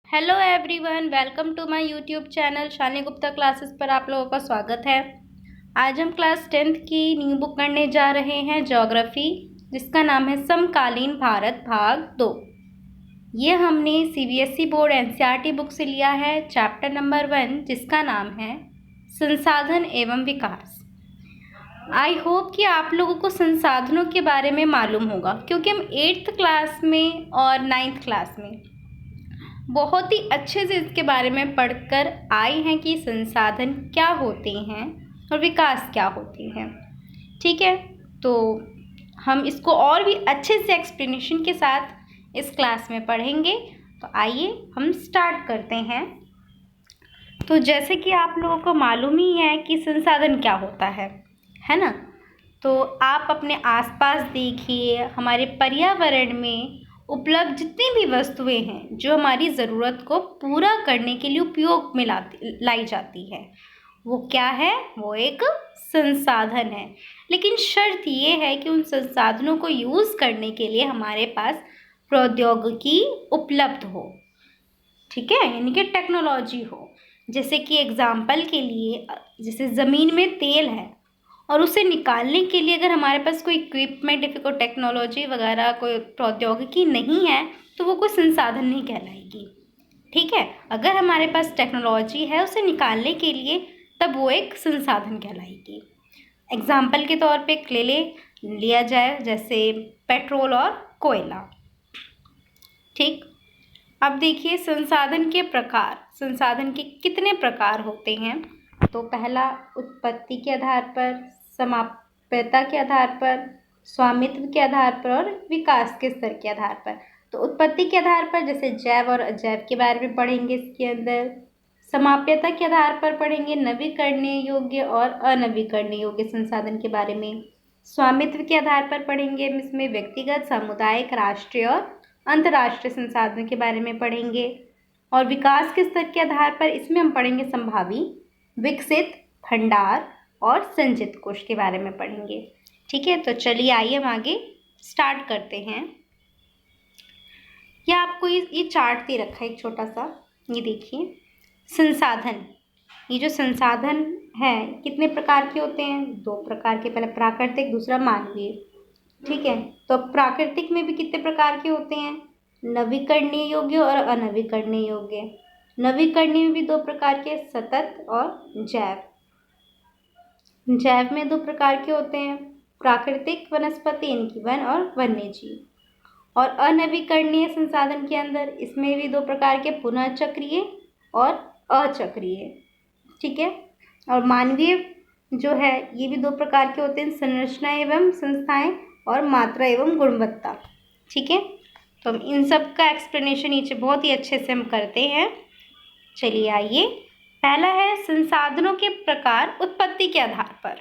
Hello everyone, welcome to my YouTube channel Shalini Gupta classes पर आप लोगों का स्वागत है। आज हम क्लास 10th की न्यू बुक पढ़ने जा रहे हैं, ज्योग्राफी, जिसका नाम है समकालीन भारत भाग 2। ये हमने सीबीएसई बोर्ड एनसीईआरटी बुक से लिया है, चैप्टर नंबर 1, जिसका नाम है संसाधन एवं विकास। आई होप कि आप लोगों को संसाधनों के बारे में मालूम होगा, क्योंकि हम 8th क्लास में और 9th क्लास में बहुत ही अच्छे से इसके बारे में पढ़कर आए हैं कि संसाधन क्या होते हैं और विकास क्या होती हैं। ठीक है, तो हम इसको और भी अच्छे से एक्सप्लेनेशन के साथ इस क्लास में पढ़ेंगे। तो आइए हम स्टार्ट करते हैं। तो जैसे कि आप लोगों को मालूम ही है कि संसाधन क्या होता है ना। तो आप अपने आसपास देखिए, हमारे पर्यावरण में उपलब्ध जितनी भी वस्तुएं हैं जो हमारी ज़रूरत को पूरा करने के लिए उपयोग में लाई जाती है, वो क्या है? वो एक संसाधन है। लेकिन शर्त ये है कि उन संसाधनों को यूज़ करने के लिए हमारे पास प्रौद्योगिकी उपलब्ध हो। ठीक है, यानी कि टेक्नोलॉजी हो। जैसे कि एग्जाम्पल के लिए, जैसे ज़मीन में तेल है और उसे निकालने के लिए अगर हमारे पास कोई इक्विपमेंट या फिर कोई टेक्नोलॉजी वगैरह, कोई प्रौद्योगिकी नहीं है, तो वो कोई संसाधन नहीं कहलाएगी। ठीक है, अगर हमारे पास टेक्नोलॉजी है उसे निकालने के लिए, तब वो एक संसाधन कहलाएगी। एग्जाम्पल के तौर पे लिया जाए जैसे पेट्रोल और कोयला। ठीक, अब देखिए संसाधन के प्रकार। संसाधन के कितने प्रकार होते हैं? तो पहला, उत्पत्ति के आधार पर, समाप्यता के आधार पर, स्वामित्व के आधार पर और विकास के स्तर के आधार पर। तो उत्पत्ति के आधार पर जैसे जैव और अजैव के बारे में पढ़ेंगे इसके अंदर। समाप्यता के आधार पर पढ़ेंगे नवीकरणीय योग्य और अनवीकरणीय योग्य संसाधन के बारे में। स्वामित्व के आधार पर पढ़ेंगे इसमें व्यक्तिगत, सामुदायिक, राष्ट्रीय और अंतर्राष्ट्रीय संसाधनों के बारे में पढ़ेंगे। और विकास के स्तर के आधार पर इसमें हम पढ़ेंगे संभावी, विकसित, भंडार और संचित कोश के बारे में पढ़ेंगे। ठीक है, तो चलिए आइए हम आगे स्टार्ट करते हैं। यह आपको ये चार्ट दे रखा है एक छोटा सा, ये देखिए। संसाधन, ये जो संसाधन है कितने प्रकार के होते हैं? 2 प्रकार के, पहले प्राकृतिक, दूसरा मानवीय। ठीक है, तो प्राकृतिक में भी कितने प्रकार के होते हैं? नवीकरणीय योग्य और अनवीकरणीय योग्य। नवीकरणीय में भी 2 प्रकार के, सतत और जैव। जैव में 2 प्रकार के होते हैं, प्राकृतिक वनस्पति, इनकी वन और वन्यजीव। और अनवीकरणीय संसाधन के अंदर इसमें भी 2 प्रकार के, पुनः चक्रीय और अचक्रीय। ठीक है, और मानवीय जो है ये भी 2 प्रकार के होते हैं, संरचना एवं संस्थाएं और मात्रा एवं गुणवत्ता। ठीक है, तो हम इन सब का एक्सप्लेनेशन नीचे बहुत ही अच्छे से हम करते हैं। चलिए आइए, पहला है संसाधनों के प्रकार उत्पत्ति के आधार पर।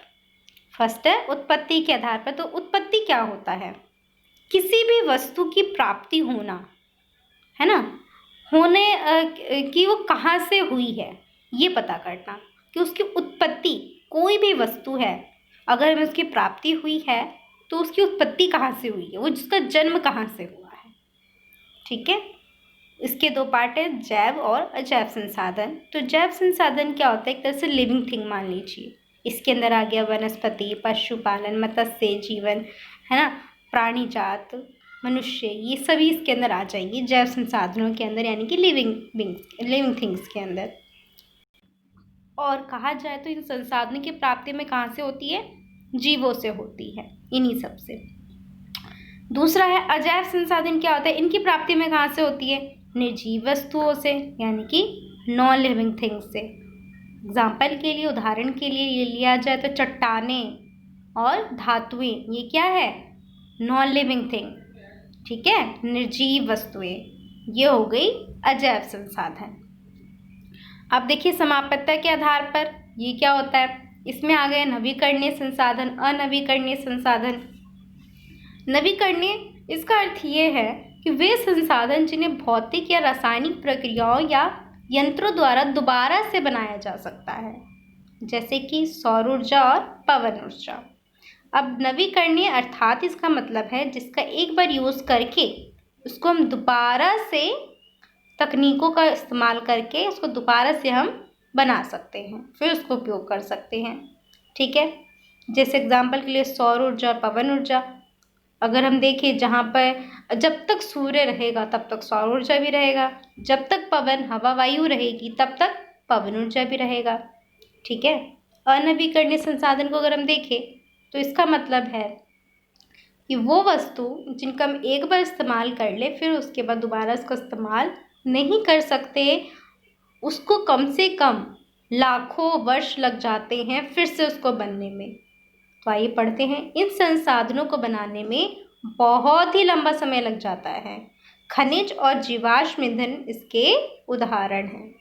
फर्स्ट है उत्पत्ति के आधार पर। तो उत्पत्ति क्या होता है? किसी भी वस्तु की प्राप्ति होना, है ना, होने कि वो कहाँ से हुई है ये पता करना, कि उसकी उत्पत्ति, कोई भी वस्तु है अगर हमें उसकी प्राप्ति हुई है तो उसकी उत्पत्ति कहाँ से हुई है, वो जिसका जन्म कहाँ से हुआ है। ठीक है, इसके 2 पार्ट है, जैव और अजैव संसाधन। तो जैव संसाधन क्या होता है? एक तरह से लिविंग थिंग मान लीजिए। इसके अंदर आ गया वनस्पति, पशुपालन, मत्स्य जीवन, है ना, प्राणी जात, मनुष्य, ये सभी इसके अंदर आ जाएंगे जैव संसाधनों के अंदर, यानी कि लिविंग थिंग्स के अंदर। और कहा जाए तो इन संसाधनों की प्राप्ति में कहाँ से होती है? जीवों से होती है, इन्हीं सब से। दूसरा है अजैव संसाधन। क्या होता है? इनकी प्राप्ति में कहाँ से होती है? निर्जीव वस्तुओं से, यानी कि नॉन लिविंग थिंग्स से। एग्जाम्पल के लिए, उदाहरण के लिए ये लिया जाए तो चट्टानें और धातुएं, ये क्या है? Non living thing. ठीक है, निर्जीव वस्तुएं, ये हो गई अजैव संसाधन। अब देखिए समाप्यता के आधार पर ये क्या होता है? इसमें आ गए नवीकरणीय संसाधन, अनवीकरणीय संसाधन। नवीकरणीय, इसका अर्थ ये है कि वे संसाधन जिन्हें भौतिक या रासायनिक प्रक्रियाओं या यंत्रों द्वारा दोबारा से बनाया जा सकता है, जैसे कि सौर ऊर्जा और पवन ऊर्जा। अब नवीकरणीय अर्थात इसका मतलब है जिसका एक बार यूज़ करके उसको हम दोबारा से तकनीकों का इस्तेमाल करके उसको दोबारा से हम बना सकते हैं, फिर उसको उपयोग कर सकते हैं। ठीक है, जैसे एग्जाम्पल के लिए सौर ऊर्जा और पवन ऊर्जा। अगर हम देखें, जहाँ पर जब तक सूर्य रहेगा तब तक सौर ऊर्जा भी रहेगा, जब तक पवन हवा वायु रहेगी तब तक पवन ऊर्जा भी रहेगा। ठीक है, अनवीकरणीय संसाधन को अगर हम देखें तो इसका मतलब है कि वो वस्तु जिनका हम एक बार इस्तेमाल कर ले फिर उसके बाद दोबारा उसका इस्तेमाल नहीं कर सकते, उसको कम से कम लाखों वर्ष लग जाते हैं फिर से उसको बनने में। तो आइए पढ़ते हैं, इन संसाधनों को बनाने में बहुत ही लंबा समय लग जाता है। खनिज और जीवाश्म ईंधन इसके उदाहरण हैं।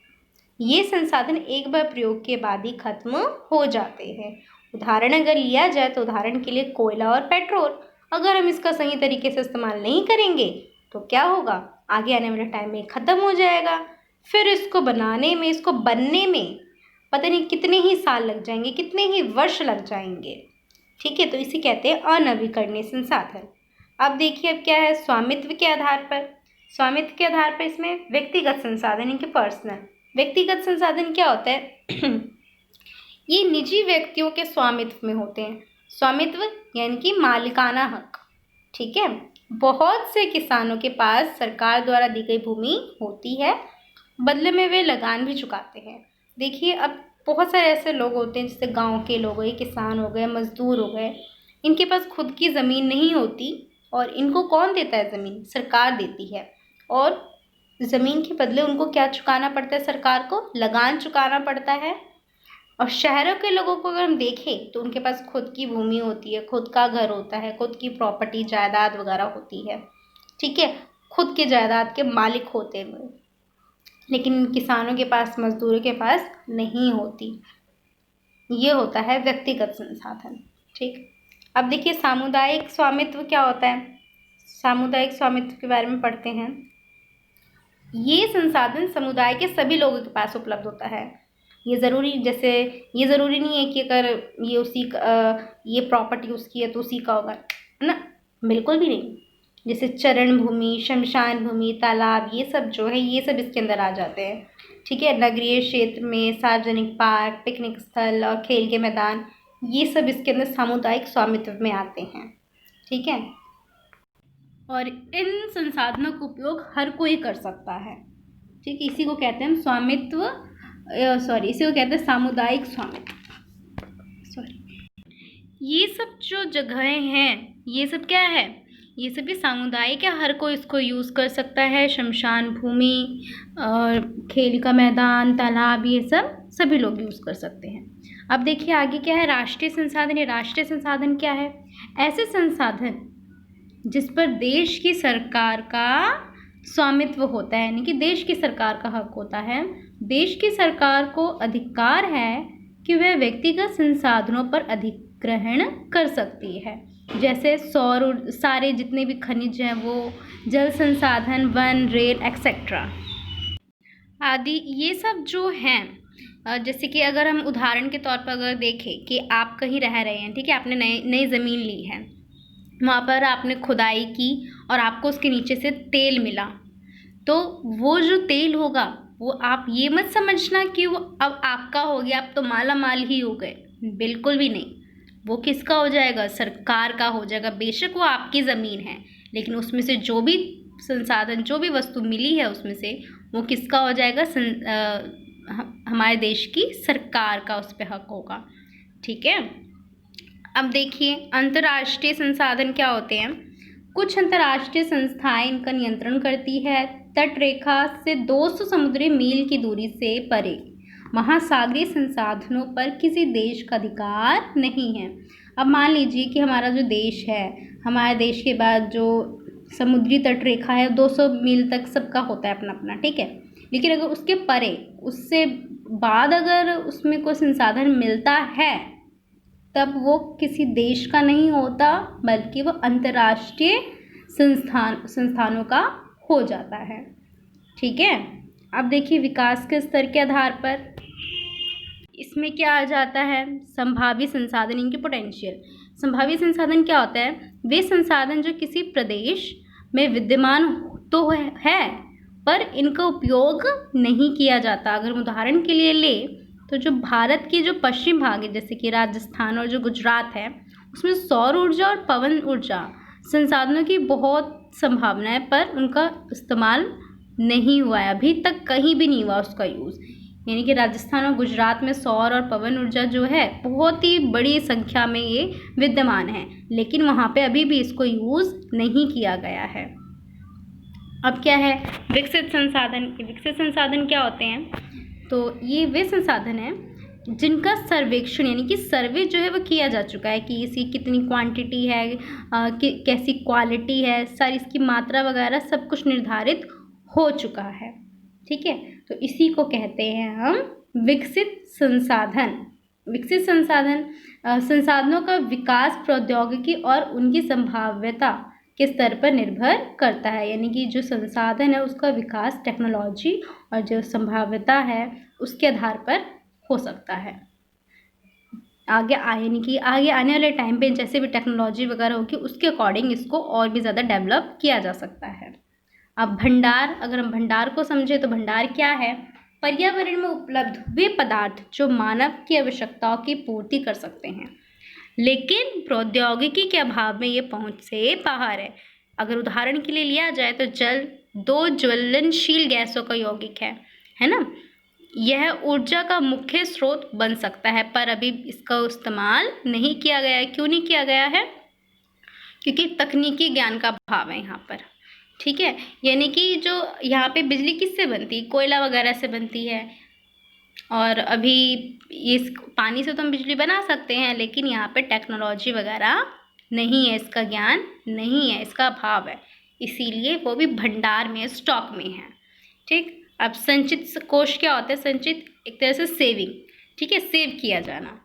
ये संसाधन एक बार प्रयोग के बाद ही खत्म हो जाते हैं। उदाहरण अगर लिया जाए तो उदाहरण के लिए कोयला और पेट्रोल, अगर हम इसका सही तरीके से इस्तेमाल नहीं करेंगे तो क्या होगा, आगे आने वाले टाइम में ख़त्म हो जाएगा। फिर इसको बनाने में, इसको बनने में पता नहीं कितने ही साल लग जाएंगे, कितने ही वर्ष लग जाएंगे। ठीक है, तो इसे कहते हैं अनवीकरणीय संसाधन। अब देखिए, अब क्या है, स्वामित्व के आधार पर। स्वामित्व के आधार पर इसमें व्यक्तिगत संसाधन, इनके पर्सनल। व्यक्तिगत संसाधन क्या होता है ये निजी व्यक्तियों के स्वामित्व में होते हैं। स्वामित्व यानी कि मालिकाना हक। ठीक है, बहुत से किसानों के पास सरकार द्वारा दी गई भूमि होती है, बदले में वे लगान भी चुकाते हैं। देखिए, अब बहुत सारे ऐसे लोग होते हैं, जैसे गांव के लोग गए, किसान हो गए, मजदूर हो गए, इनके पास खुद की ज़मीन नहीं होती और इनको कौन देता है ज़मीन, सरकार देती है। और ज़मीन के बदले उनको क्या चुकाना पड़ता है, सरकार को लगान चुकाना पड़ता है। और शहरों के लोगों को अगर हम देखें तो उनके पास खुद की भूमि होती है, खुद का घर होता है, खुद की प्रॉपर्टी जायदाद वगैरह होती है। ठीक है, खुद के जायदाद के मालिक होते हैं, लेकिन किसानों के पास, मजदूरों के पास नहीं होती। ये होता है व्यक्तिगत संसाधन। ठीक, अब देखिए सामुदायिक स्वामित्व क्या होता है। सामुदायिक स्वामित्व के बारे में पढ़ते हैं। ये संसाधन समुदाय के सभी लोगों के पास उपलब्ध होता है। ये ज़रूरी नहीं है कि अगर ये ये प्रॉपर्टी उसकी है तो उसी का होगा ना, बिल्कुल भी नहीं। जैसे चरण भूमि, शमशान भूमि, तालाब, ये सब जो है ये सब इसके अंदर आ जाते हैं। ठीक है, नगरीय क्षेत्र में सार्वजनिक पार्क, पिकनिक स्थल और खेल के मैदान, ये सब इसके अंदर सामुदायिक स्वामित्व में आते हैं। ठीक है, और इन संसाधनों का उपयोग हर कोई कर सकता है। ठीक, इसी को कहते हैं हम स्वामित्व, इसी को कहते हैं सामुदायिक स्वामित्व। ये सब जो जगहें हैं ये सब क्या है, ये सभी सामुदायिक है, हर कोई इसको यूज़ कर सकता है। शमशान भूमि और खेल का मैदान, तालाब, ये सब सभी लोग यूज़ कर सकते हैं। अब देखिए आगे क्या है, राष्ट्रीय संसाधन। ये राष्ट्रीय संसाधन क्या है, ऐसे संसाधन जिस पर देश की सरकार का स्वामित्व होता है, यानी कि देश की सरकार का हक होता है। देश की सरकार को अधिकार है कि वह व्यक्तिगत संसाधनों पर अधिग्रहण कर सकती है, जैसे सारे जितने भी खनिज हैं वो, जल संसाधन, वन, रेल एक्सेट्रा आदि, ये सब जो हैं। जैसे कि अगर हम उदाहरण के तौर पर अगर देखें कि आप कहीं रह रहे हैं, ठीक है, आपने नई ज़मीन ली है, वहाँ पर आपने खुदाई की और आपको उसके नीचे से तेल मिला, तो वो जो तेल होगा वो आप ये मत समझना कि वो अब आपका हो गया, आप तो माला माल ही हो गए, बिल्कुल भी नहीं। वो किसका हो जाएगा, सरकार का हो जाएगा। बेशक वो आपकी ज़मीन है, लेकिन उसमें से जो भी संसाधन, जो भी वस्तु मिली है उसमें से वो किसका हो जाएगा, हमारे देश की सरकार का उस पर हक होगा। ठीक है, अब देखिए अंतर्राष्ट्रीय संसाधन क्या होते हैं। कुछ अंतर्राष्ट्रीय संस्थाएं इनका नियंत्रण करती है। तट रेखा से 200 समुद्री मील की दूरी से परे महासागरीय संसाधनों पर किसी देश का अधिकार नहीं है। अब मान लीजिए कि हमारा जो देश है, हमारे देश के बाद जो समुद्री तट रेखा है 200 मील तक सबका होता है अपना अपना, ठीक है, लेकिन अगर उसके परे, उससे बाद अगर उसमें कोई संसाधन मिलता है तब वो किसी देश का नहीं होता, बल्कि वो अंतर्राष्ट्रीय संस्थानों का हो जाता है। ठीक है, अब देखिए विकास के स्तर के आधार पर इसमें क्या आ जाता है, संभावित संसाधन, इनकी पोटेंशियल। संभावित संसाधन क्या होता है, वे संसाधन जो किसी प्रदेश में विद्यमान तो है पर इनका उपयोग नहीं किया जाता। अगर हम उदाहरण के लिए ले तो जो भारत की जो पश्चिम भाग है जैसे कि राजस्थान और जो गुजरात है, उसमें सौर ऊर्जा और पवन ऊर्जा संसाधनों की बहुत संभावना है, पर उनका इस्तेमाल नहीं हुआ है, अभी तक कहीं भी नहीं हुआ उसका यूज़। यानी कि राजस्थान और गुजरात में सौर और पवन ऊर्जा जो है बहुत ही बड़ी संख्या में ये विद्यमान है, लेकिन वहाँ पे अभी भी इसको यूज़ नहीं किया गया है। अब क्या है विकसित संसाधन। विकसित संसाधन क्या होते हैं? तो ये वे संसाधन हैं जिनका सर्वेक्षण यानी कि सर्वे जो है वो किया जा चुका है कि इसकी कितनी क्वांटिटी है, कैसी क्वालिटी है, सारी इसकी मात्रा वगैरह सब कुछ निर्धारित हो चुका है। ठीक है, तो इसी को कहते हैं हम विकसित संसाधन। विकसित संसाधन संसाधनों का विकास प्रौद्योगिकी और उनकी संभाव्यता के स्तर पर निर्भर करता है। यानी कि जो संसाधन है उसका विकास टेक्नोलॉजी और जो संभाव्यता है उसके आधार पर हो सकता है। आगे यानी कि आगे आने वाले टाइम पे जैसे भी टेक्नोलॉजी वगैरह होगी उसके अकॉर्डिंग इसको और भी ज़्यादा डेवलप किया जा सकता है। अब भंडार, अगर हम भंडार को समझे तो भंडार क्या है? पर्यावरण में उपलब्ध वे पदार्थ जो मानव की आवश्यकताओं की पूर्ति कर सकते हैं, लेकिन प्रौद्योगिकी के अभाव में ये पहुंच से बाहर है। अगर उदाहरण के लिए लिया जाए तो जल 2 ज्वलनशील गैसों का यौगिक है ना। यह ऊर्जा का मुख्य स्रोत बन सकता है, पर अभी इसका इस्तेमाल नहीं किया गया है। क्यों नहीं किया गया है? क्योंकि तकनीकी ज्ञान का अभाव है यहाँ पर। ठीक है, यानी कि जो यहाँ पे बिजली किससे बनती है? कोयला वगैरह से बनती है, और अभी इस पानी से तो हम बिजली बना सकते हैं, लेकिन यहाँ पे टेक्नोलॉजी वगैरह नहीं है, इसका ज्ञान नहीं है, इसका अभाव है, इसीलिए वो भी भंडार में, स्टॉक में है। ठीक, अब संचित कोष क्या होता है? संचित एक तरह से सेविंग, ठीक है, सेव किया जाना।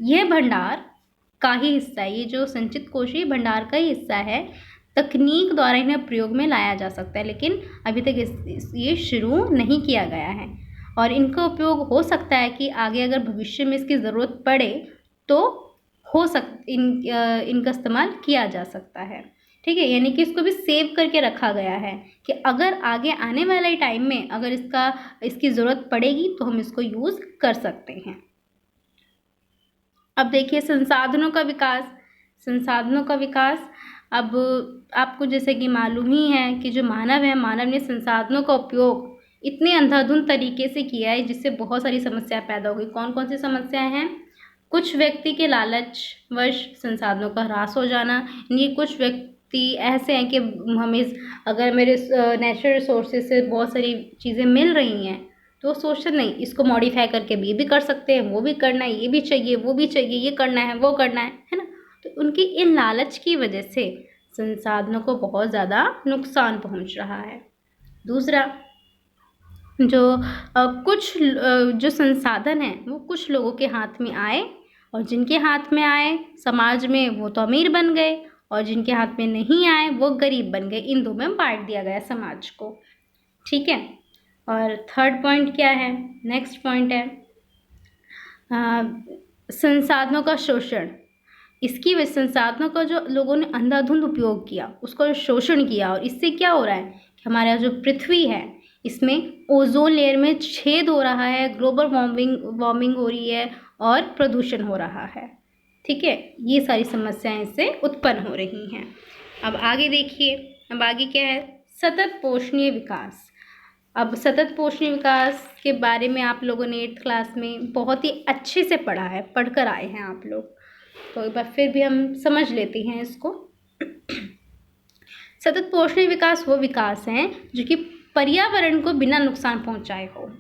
यह भंडार का ही हिस्सा है। ये जो संचित कोष है भंडार का ही हिस्सा है। तकनीक द्वारा इन्हें प्रयोग में लाया जा सकता है, लेकिन अभी तक ये शुरू नहीं किया गया है, और इनका उपयोग हो सकता है कि आगे अगर भविष्य में इसकी ज़रूरत पड़े तो इनका इस्तेमाल किया जा सकता है। ठीक है, यानी कि इसको भी सेव करके रखा गया है कि अगर आगे आने वाले टाइम में अगर इसकी ज़रूरत पड़ेगी तो हम इसको यूज़ कर सकते हैं। अब देखिए संसाधनों का विकास। संसाधनों का विकास, अब आपको जैसे कि मालूम ही है कि जो मानव है, मानव ने संसाधनों का उपयोग इतने अंधाधुंध तरीके से किया है जिससे बहुत सारी समस्याएं पैदा हो गई। कौन कौन सी समस्याएं हैं? कुछ व्यक्ति के लालचवश संसाधनों का ह्रास हो जाना, यानी कुछ व्यक्ति ऐसे हैं कि हमें अगर मेरे नेचुरल रिसोर्सेज से बहुत सारी चीज़ें मिल रही हैं तो सोचते नहीं, इसको मॉडिफाई करके ये भी कर सकते हैं, वो भी करना है, ये भी चाहिए, वो भी चाहिए, ये करना है, वो करना है ना। तो उनकी इन लालच की वजह से संसाधनों को बहुत ज़्यादा नुकसान पहुंच रहा है। दूसरा, जो संसाधन हैं वो कुछ लोगों के हाथ में आए, और जिनके हाथ में आए समाज में वो तो अमीर बन गए, और जिनके हाथ में नहीं आए वो गरीब बन गए। इन दो में बांट दिया गया समाज को। ठीक है, और थर्ड पॉइंट क्या है? नेक्स्ट पॉइंट है संसाधनों का शोषण। इसकी वजह संसाधनों का जो लोगों ने अंधाधुंध उपयोग किया, उसका शोषण किया, और इससे क्या हो रहा है कि हमारा जो पृथ्वी है इसमें ओजोन लेयर में छेद हो रहा है, ग्लोबल वार्मिंग हो रही है, और प्रदूषण हो रहा है। ठीक है, ये सारी समस्याएं इससे उत्पन्न हो रही हैं। अब आगे देखिए, अब आगे क्या है? सतत पोषणीय विकास। अब सतत पोषणीय विकास के बारे में आप लोगों ने 8th क्लास में बहुत ही अच्छे से पढ़ा है, पढ़कर आए हैं आप लोग, तो एक बार फिर भी हम समझ लेते हैं इसको। सतत पोषणीय विकास वो विकास हैं जो कि पर्यावरण को बिना नुकसान पहुंचाए हो,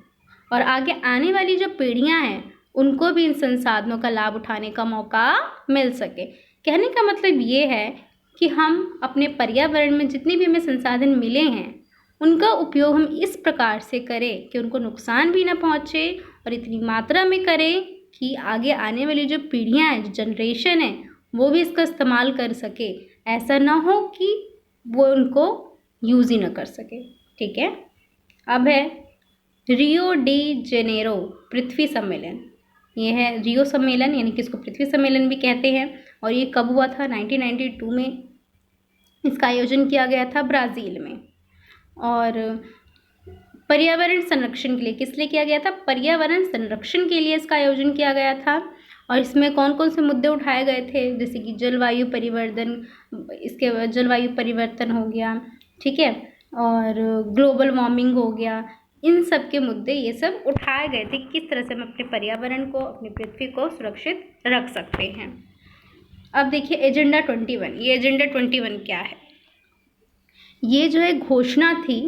और आगे आने वाली जो पीढ़ियां हैं उनको भी इन संसाधनों का लाभ उठाने का मौका मिल सके। कहने का मतलब ये है कि हम अपने पर्यावरण में जितने भी हमें संसाधन मिले हैं उनका उपयोग हम इस प्रकार से करें कि उनको नुकसान भी ना पहुंचे, और इतनी मात्रा में करें कि आगे आने वाली जो पीढ़ियां हैं, जो जनरेशन है, वो भी इसका इस्तेमाल कर सके। ऐसा ना हो कि वो उनको यूज़ ही ना कर सके। ठीक है, अब है रियो डी जेनेरो पृथ्वी सम्मेलन। ये है रियो सम्मेलन, यानी कि इसको पृथ्वी सम्मेलन भी कहते हैं, और ये कब हुआ था? 1992 में इसका आयोजन किया गया था ब्राज़ील में। और पर्यावरण संरक्षण के लिए। किस लिए किया गया था? पर्यावरण संरक्षण के लिए इसका आयोजन किया गया था। और इसमें कौन कौन से मुद्दे उठाए गए थे? जैसे कि जलवायु परिवर्तन, इसके बाद जलवायु परिवर्तन हो गया, ठीक है, और ग्लोबल वार्मिंग हो गया। इन सब के मुद्दे ये सब उठाए गए थे कि किस तरह से हम अपने पर्यावरण को, अपनी पृथ्वी को सुरक्षित रख सकते हैं। अब देखिए एजेंडा 21। ये एजेंडा 21 क्या है? ये जो है घोषणा थी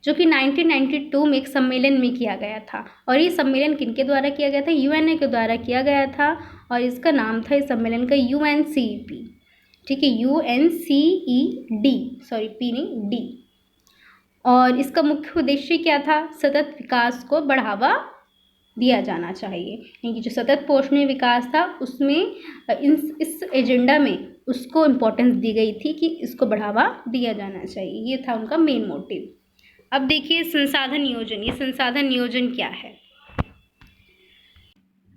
जो कि 1992 में एक सम्मेलन में किया गया था। और ये सम्मेलन किनके द्वारा किया गया था? यूएनए के द्वारा किया गया था। और इसका नाम था इस सम्मेलन का UNCED, ठीक है, UNCED, सॉरी पी नहीं, डी। और इसका मुख्य उद्देश्य क्या था? सतत विकास को बढ़ावा दिया जाना चाहिए, यानी कि जो सतत पोषणीय विकास था उसमें इस एजेंडा में उसको इम्पोर्टेंस दी गई थी कि इसको बढ़ावा दिया जाना चाहिए। ये था उनका मेन मोटिव। अब देखिए संसाधन नियोजन। ये संसाधन नियोजन क्या है?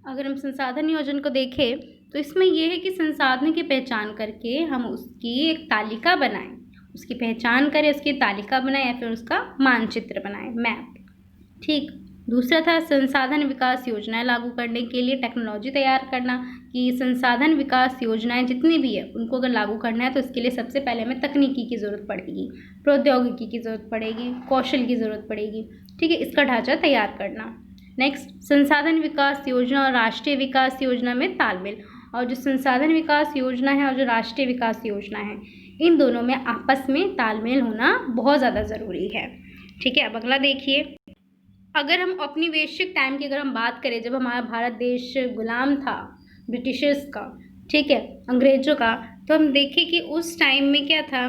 अगर हम संसाधन नियोजन को देखें तो इसमें यह है कि संसाधनों की पहचान करके हम उसकी एक तालिका बनाएं, उसकी पहचान करें, उसकी तालिका बनाएं या फिर उसका मानचित्र बनाएं, मैप, ठीक। दूसरा था संसाधन विकास योजनाएं लागू करने के लिए टेक्नोलॉजी तैयार करना, कि संसाधन विकास योजनाएं जितनी भी है उनको अगर लागू करना है तो इसके लिए सबसे पहले हमें तकनीकी की ज़रूरत पड़ेगी, प्रौद्योगिकी की ज़रूरत पड़ेगी, कौशल की ज़रूरत पड़ेगी, ठीक है, इसका ढांचा तैयार करना। नेक्स्ट, संसाधन विकास योजना और राष्ट्रीय विकास योजना में तालमेल। और जो संसाधन विकास योजना है और जो राष्ट्रीय विकास योजना है, इन दोनों में आपस में तालमेल होना बहुत ज़्यादा ज़रूरी है, ठीक है। अब अगला देखिए, अगर हम अपनी वैश्विक टाइम की अगर हम बात करें, जब हमारा भारत देश गुलाम था ब्रिटिशर्स का, ठीक है, अंग्रेज़ों का, तो हम देखें कि उस टाइम में क्या था,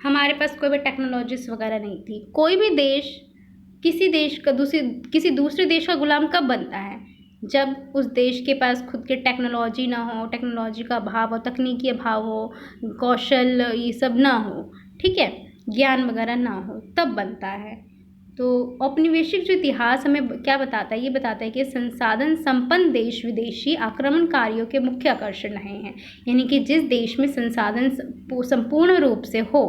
हमारे पास कोई भी टेक्नोलॉजीज वगैरह नहीं थी। कोई भी देश किसी दूसरे देश का गुलाम कब बनता है? जब उस देश के पास खुद के टेक्नोलॉजी ना हो, टेक्नोलॉजी का अभाव हो, तकनीकी अभाव हो, कौशल ये सब ना हो, ठीक है, ज्ञान वगैरह ना हो, तब बनता है। तो औपनिवेशिक जो इतिहास हमें क्या बताता है? ये बताता है कि संसाधन संपन्न देश विदेशी आक्रमणकारियों के मुख्य आकर्षण रहे हैं, यानी कि जिस देश में संसाधन संपूर्ण रूप से हो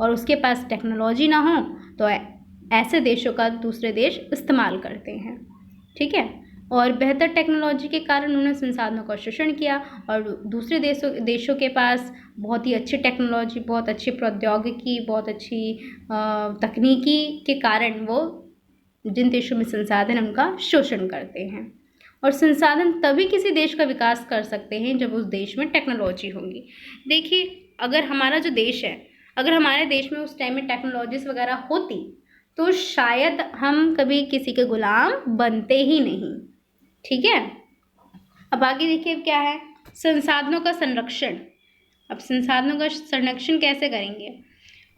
और उसके पास टेक्नोलॉजी ना हो तो ऐसे देशों का दूसरे देश इस्तेमाल करते हैं, ठीक है। और बेहतर टेक्नोलॉजी के कारण उन्होंने संसाधनों का शोषण किया और दूसरे देशों के पास बहुत ही अच्छी टेक्नोलॉजी, बहुत अच्छी प्रौद्योगिकी, बहुत अच्छी तकनीकी के कारण वो जिन देशों में संसाधन उनका शोषण करते हैं। और संसाधन तभी किसी देश का विकास कर सकते हैं जब उस देश में टेक्नोलॉजी होगी। देखिए अगर हमारा जो देश है, अगर हमारे देश में उस टाइम में टेक्नोलॉजीज वगैरह होती तो शायद हम कभी किसी के गुलाम बनते ही नहीं, ठीक है। अब आगे देखिए क्या है, संसाधनों का संरक्षण। अब संसाधनों का संरक्षण कैसे करेंगे?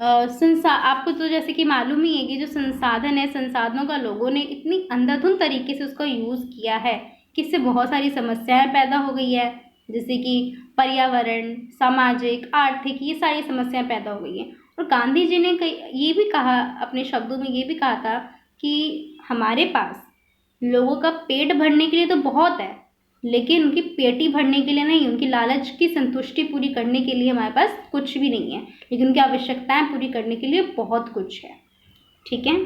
आपको तो जैसे कि मालूम ही है कि जो संसाधन है, संसाधनों का लोगों ने इतनी अंधाधुंध तरीके से उसका यूज़ किया है कि इससे बहुत सारी समस्याएं पैदा हो गई है, जैसे कि पर्यावरण, सामाजिक, आर्थिक, ये सारी समस्याएं पैदा हो गई हैं। और गांधी जी ने ये भी कहा, अपने शब्दों में ये भी कहा था कि हमारे पास लोगों का पेट भरने के लिए तो बहुत है, लेकिन उनकी पेटी भरने के लिए नहीं, उनकी लालच की संतुष्टि पूरी करने के लिए हमारे पास कुछ भी नहीं है, लेकिन उनकी आवश्यकताएं पूरी करने के लिए बहुत कुछ है, ठीक है।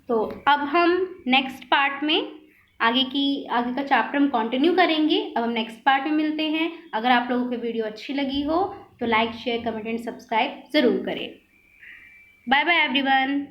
तो अब हम नेक्स्ट पार्ट में आगे का चैप्टर हम कंटिन्यू करेंगे। अब हम नेक्स्ट पार्ट में मिलते हैं। अगर आप लोगों को वीडियो अच्छी लगी हो तो like, share, comment and subscribe ज़रूर करें। Bye bye everyone.